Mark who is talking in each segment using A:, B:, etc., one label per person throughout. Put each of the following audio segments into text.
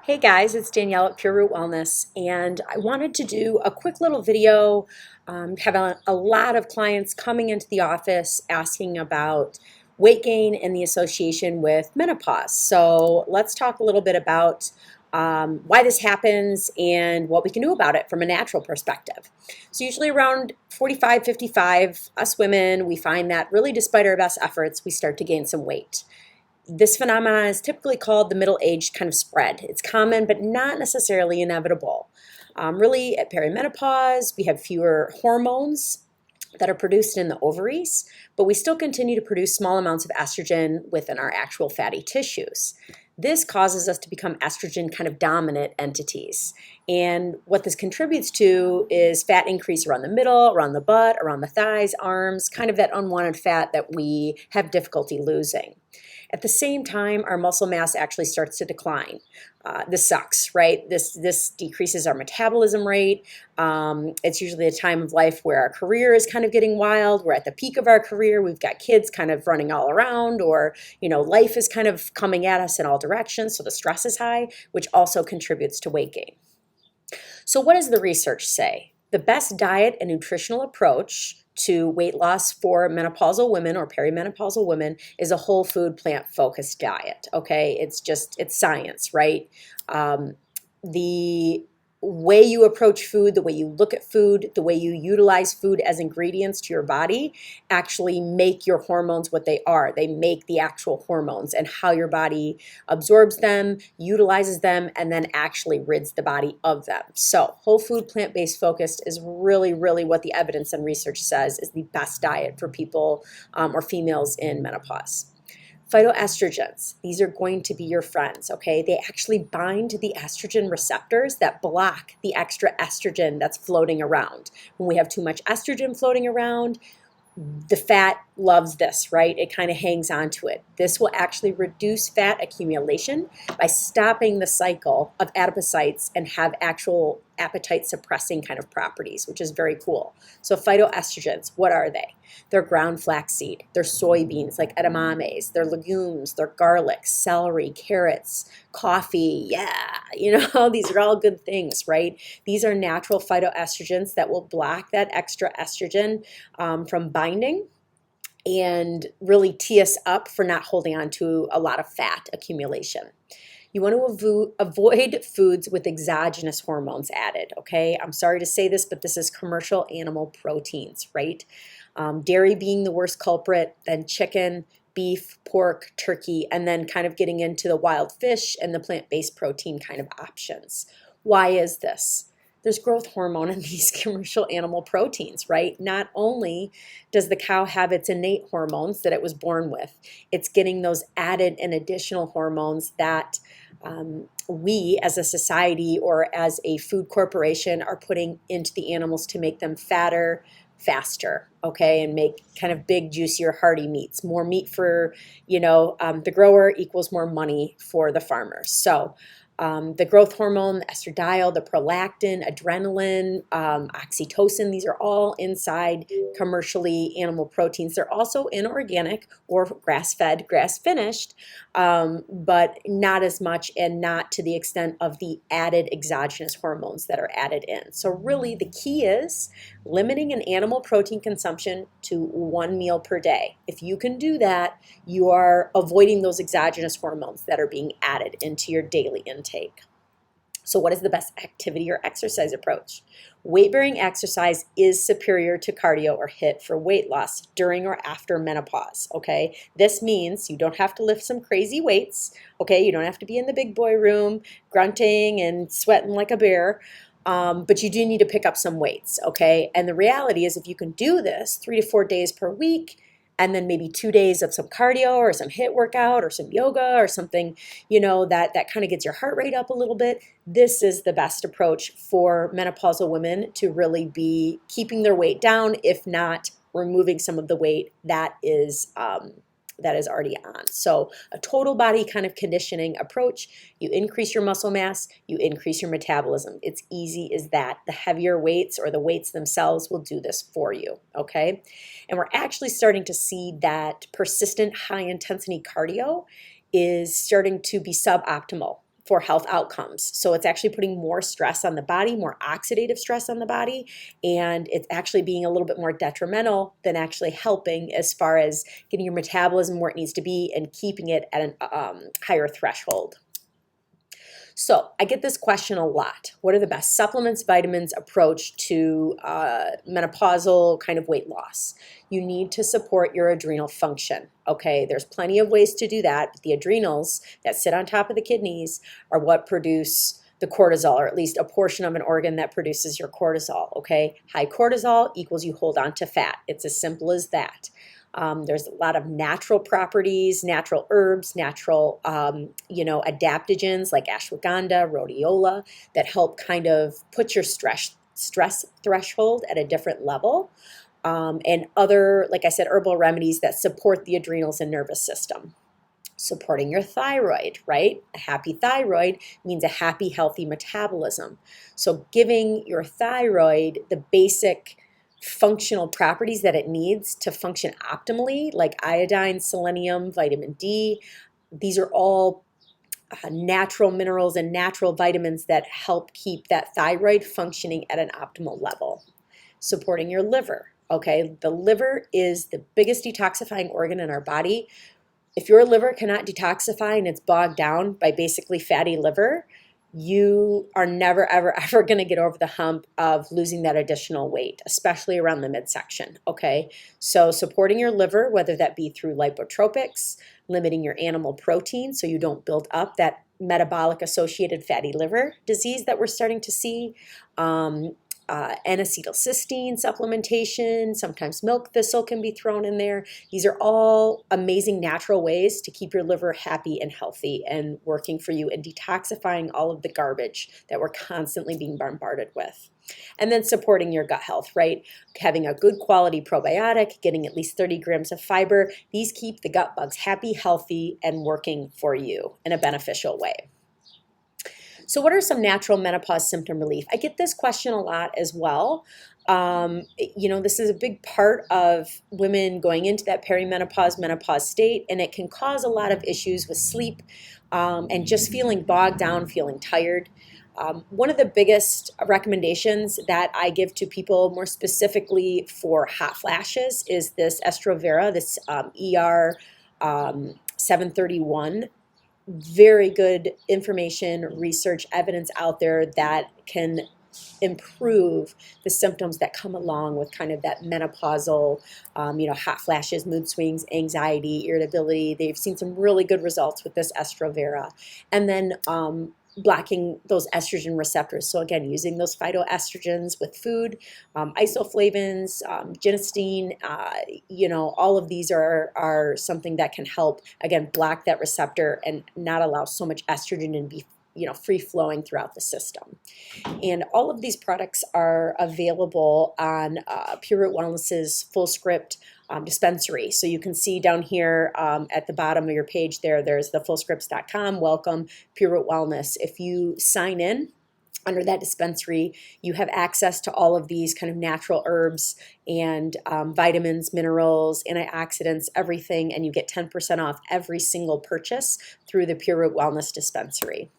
A: Hey guys, it's Danielle at Pure Root Wellness, and I wanted to do a quick little video. Have a lot of clients coming into the office asking about weight gain and the association with menopause. So let's talk a little bit about why this happens and what we can do about it from a natural perspective. So usually around 45, 55, us women, we find that really despite our best efforts, we start to gain some weight. This phenomenon is typically called the middle-aged kind of spread. It's common, but not necessarily inevitable. Really, at perimenopause, we have fewer hormones that are produced in the ovaries, but we still continue to produce small amounts of estrogen within our actual fatty tissues. This causes us to become estrogen kind of dominant entities. And what this contributes to is fat increase around the middle, around the butt, around the thighs, arms, kind of that unwanted fat that we have difficulty losing. At the same time, our muscle mass actually starts to decline. This sucks, right? This decreases our metabolism rate. It's usually a time of life where our career is kind of getting wild. We're at the peak of our career. We've got kids kind of running all around, or life is kind of coming at us in all directions. So the stress is high, which also contributes to weight gain. So what does the research say? The best diet and nutritional approach to weight loss for menopausal women or perimenopausal women is a whole food plant focused diet. Okay, it's science, right? The way you approach food, the way you look at food, the way you utilize food as ingredients to your body actually make your hormones what they are. They make the actual hormones, and how your body absorbs them, utilizes them, and then actually rids the body of them. So whole food, plant-based focused is really, really what the evidence and research says is the best diet for people or females in menopause. Phytoestrogens, these are going to be your friends, okay? They actually bind to the estrogen receptors that block the extra estrogen that's floating around. When we have too much estrogen floating around, the fat loves this, right? It kind of hangs on to it. This will actually reduce fat accumulation by stopping the cycle of adipocytes and have actual appetite suppressing kind of properties, which is very cool. So phytoestrogens, what are they? They're ground flaxseed, they're soybeans like edamames, they're legumes, they're garlic, celery, carrots, coffee. Yeah, these are all good things, right? These are natural phytoestrogens that will block that extra estrogen from binding and really tee us up for not holding on to a lot of fat accumulation. You want to avoid foods with exogenous hormones added, okay? I'm sorry to say this, but this is commercial animal proteins, right? Dairy being the worst culprit, then chicken, beef, pork, turkey, and then kind of getting into the wild fish and the plant-based protein kind of options. Why is this? There's growth hormone in these commercial animal proteins, right? Not only does the cow have its innate hormones that it was born with, it's getting those added and additional hormones that we as a society or as a food corporation are putting into the animals to make them fatter, faster, okay, and make kind of big, juicier, hearty meats. More meat for, the grower equals more money for the farmers. So the growth hormone, the estradiol, the prolactin, adrenaline, oxytocin, these are all inside commercially animal proteins. They're also inorganic or grass-fed, grass-finished, but not as much and not to the extent of the added exogenous hormones that are added in. So really the key is limiting an animal protein consumption to one meal per day. If you can do that, you are avoiding those exogenous hormones that are being added into your daily intake. So what is the best activity or exercise approach? Weight-bearing exercise is superior to cardio or HIIT for weight loss during or after menopause, okay? This means you don't have to lift some crazy weights, okay? You don't have to be in the big boy room grunting and sweating like a bear. But you do need to pick up some weights, okay? And the reality is if you can do this 3 to 4 days per week, and then maybe 2 days of some cardio or some HIIT workout or some yoga or something, that kind of gets your heart rate up a little bit, this is the best approach for menopausal women to really be keeping their weight down, if not removing some of the weight that is already on. So a total body kind of conditioning approach, you increase your muscle mass, you increase your metabolism. It's easy as that. The heavier weights or the weights themselves will do this for you, okay? And we're actually starting to see that persistent high intensity cardio is starting to be suboptimal for health outcomes. So it's actually putting more stress on the body, more oxidative stress on the body, and it's actually being a little bit more detrimental than actually helping as far as getting your metabolism where it needs to be and keeping it at a higher threshold. So I get this question a lot. What are the best supplements, vitamins approach to menopausal kind of weight loss? You need to support your adrenal function. Okay, there's plenty of ways to do that. But the adrenals that sit on top of the kidneys are what produce the cortisol, or at least a portion of an organ that produces your cortisol. Okay, high cortisol equals you hold on to fat. It's as simple as that. There's a lot of natural properties, natural herbs, natural, adaptogens like ashwagandha, rhodiola that help kind of put your stress threshold at a different level. And other, like I said, herbal remedies that support the adrenals and nervous system. Supporting your thyroid, right? A happy thyroid means a happy, healthy metabolism. So giving your thyroid the basic functional properties that it needs to function optimally, like iodine, selenium, vitamin D. These are all natural minerals and natural vitamins that help keep that thyroid functioning at an optimal level. Supporting your liver, okay? The liver is the biggest detoxifying organ in our body. If your liver cannot detoxify and it's bogged down by basically fatty liver, you are never, ever, ever going to get over the hump of losing that additional weight, especially around the midsection, okay? So supporting your liver, whether that be through lipotropics, limiting your animal protein so you don't build up that metabolic associated fatty liver disease that we're starting to see, N-acetylcysteine supplementation, sometimes milk thistle can be thrown in there. These are all amazing natural ways to keep your liver happy and healthy and working for you and detoxifying all of the garbage that we're constantly being bombarded with. And then supporting your gut health, right? Having a good quality probiotic, getting at least 30 grams of fiber. These keep the gut bugs happy, healthy, and working for you in a beneficial way. So what are some natural menopause symptom relief? I get this question a lot as well. This is a big part of women going into that perimenopause, menopause state, and it can cause a lot of issues with sleep and just feeling bogged down, feeling tired. One of the biggest recommendations that I give to people more specifically for hot flashes is this Estrovera, this ER 731. Very good information, research, evidence out there that can improve the symptoms that come along with kind of that menopausal, hot flashes, mood swings, anxiety, irritability. They've seen some really good results with this Estrovera. And then blocking those estrogen receptors. So again, using those phytoestrogens with food, isoflavones, genistein, all of these are something that can help, again, block that receptor and not allow so much estrogen to be free flowing throughout the system. And all of these products are available on Pure Root Wellness's full script dispensary. So you can see down here at the bottom of your page there's the fullscripts.com. Welcome, Pure Root Wellness. If you sign in under that dispensary, you have access to all of these kind of natural herbs and vitamins, minerals, antioxidants, everything, and you get 10% off every single purchase through the Pure Root Wellness dispensary.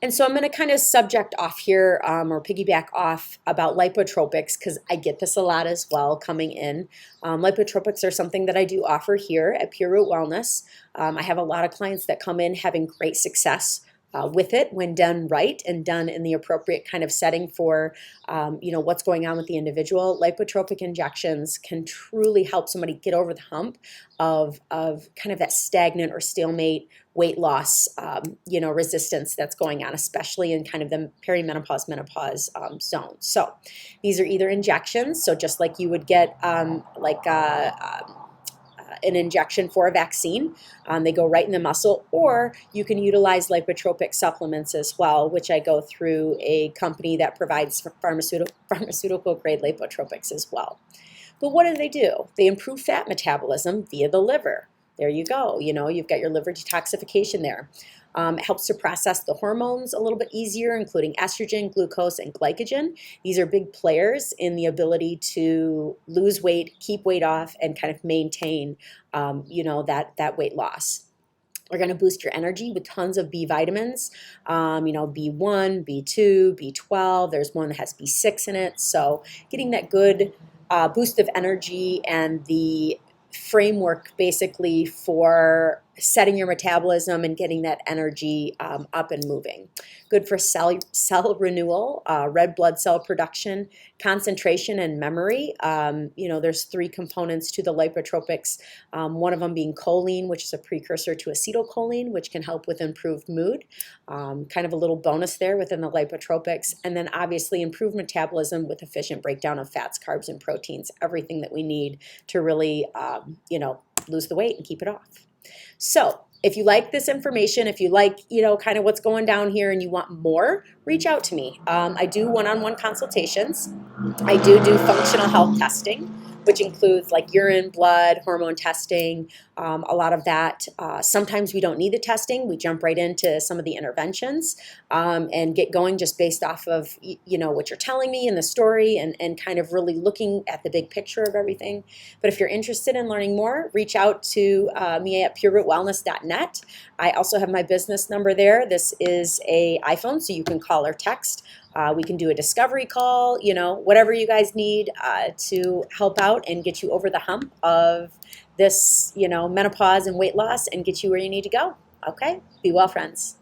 A: And so I'm going to kind of subject off here or piggyback off about lipotropics because I get this a lot as well coming in. Lipotropics are something that I do offer here at Pure Root Wellness. I have a lot of clients that come in having great success with it when done right and done in the appropriate kind of setting for what's going on with the individual. Lipotropic injections can truly help somebody get over the hump of kind of that stagnant or stalemate weight loss, resistance that's going on, especially in kind of the perimenopause, menopause zone. So these are either injections, so just like you would get an injection for a vaccine. They go right in the muscle, or you can utilize lipotropic supplements as well, which I go through a company that provides pharmaceutical grade lipotropics as well. But what do? They improve fat metabolism via the liver. There you go. You've got your liver detoxification there. It helps to process the hormones a little bit easier, including estrogen, glucose, and glycogen. These are big players in the ability to lose weight, keep weight off, and kind of maintain, that weight loss. We're going to boost your energy with tons of B vitamins, B1, B2, B12. There's one that has B6 in it. So getting that good boost of energy and the framework basically for setting your metabolism and getting that energy up and moving. Good for cell renewal, red blood cell production, concentration, and memory. There's three components to the lipotropics, one of them being choline, which is a precursor to acetylcholine, which can help with improved mood. Kind of a little bonus there within the lipotropics. And then obviously improved metabolism with efficient breakdown of fats, carbs, and proteins, everything that we need to really, lose the weight and keep it off. So if you like this information, if you like, kind of what's going down here and you want more, reach out to me. I do one-on-one consultations. I do functional health testing, which includes like urine, blood, hormone testing, a lot of that. Sometimes we don't need the testing. We jump right into some of the interventions and get going just based off of, what you're telling me in the story and kind of really looking at the big picture of everything. But if you're interested in learning more, reach out to me at purerootwellness.net. I also have my business number there. This is a iPhone, so you can call or text. We can do a discovery call, whatever you guys need to help out and get you over the hump of this, menopause and weight loss and get you where you need to go. Okay? Be well, friends.